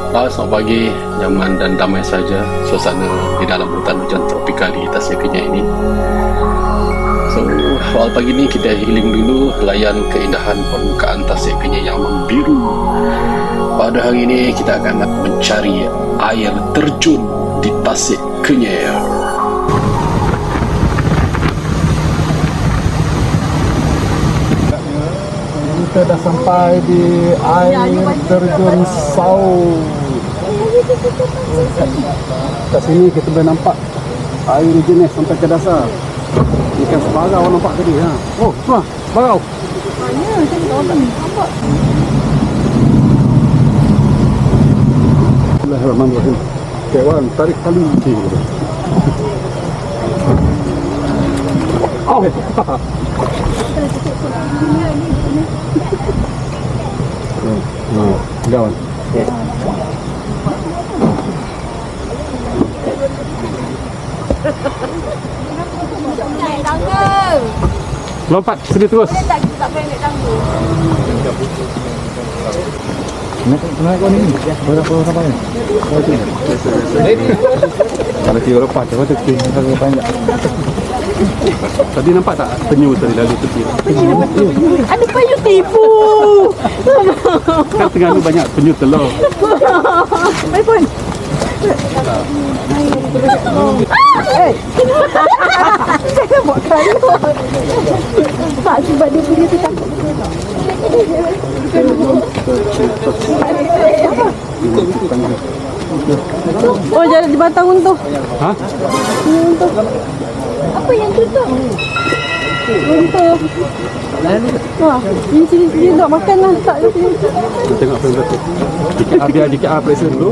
Selamat pagi, nyaman dan damai saja suasana di dalam hutan hujan tropikal di Tasik Kenyah ini. So, awal pagi ni kita healing dulu, layan keindahan permukaan Tasik Kenyah yang membiru. Pada hari ini kita akan mencari air terjun di Tasik Kenyah. Kita dah sampai di air terjun Sau. Kat sini kita boleh nampak air jenis sampai ke dasar. Ikan sebarau nampak tadi ha. Oh, semua sebarau. Mana saya tahu tak nampak. Bismillahirrahmanirrahim. Kawan, tarik tali. Oh. Kawan. Naik tangga. Lompat sini terus. Boleh tak kita boleh naik tangga? Naik kau ni. Berapa sampai ni? Kalau kira lepas tu tepi kalau banyak. Tadi nampak tak penyu tadi lalu tepi? Ada penyu tipu. Kan tengah ni banyak penyu telur. Baik pun. Jangan buat kalau. Tak sebab dia punya tu takut. Oh, jalan di batang untuk. Ha? Untuk. Apa yang tutup? Untuk. Wah, ini sini nak makan lah. Tak ada sini. Kita tengok apa yang betul. Biar JKR periksa dulu.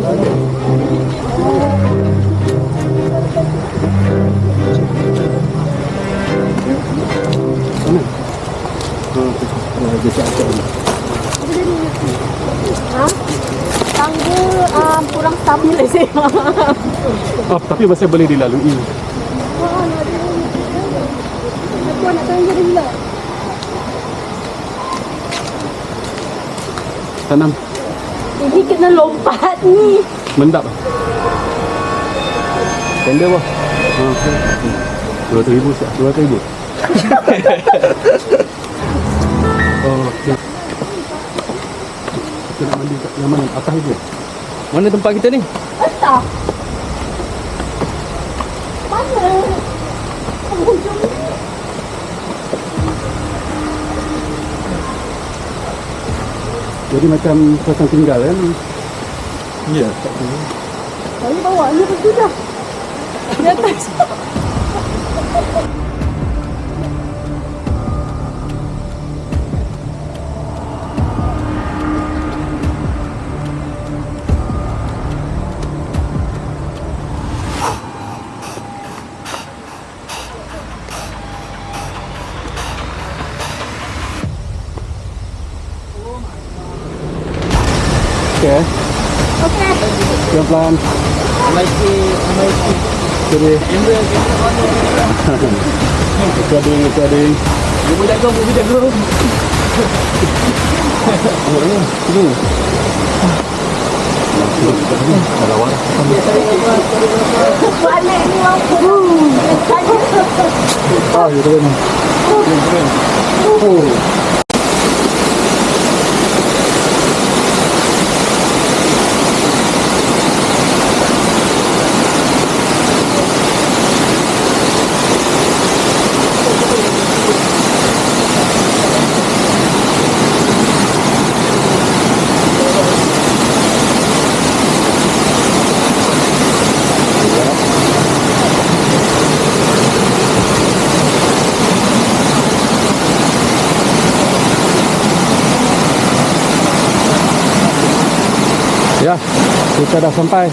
Mana? Ha? Tangga kurang stabil saya. Oh, tapi masih boleh dilalui. Aku nak tangga dia pula. Tanam. Ini kena lompat ni. Mendap. Tenda bawah. Ha, okey. 200,000 siap. 200,000. Oh, okey. Kita nak mandi kat yang mana? Atas itu. Mana tempat kita ni? Atas. Mana? Hujung ni. Jadi macam pasang tinggal kan? Ya. Saya bawa ni pun sudah. Di atas. Okey. Okey. Pelan-pelan. Jadi. Recording. Dia jaga. Ini. Lawan. Balik ni apa? Ah, itu kan. Oh. Ya, kita dah sampai.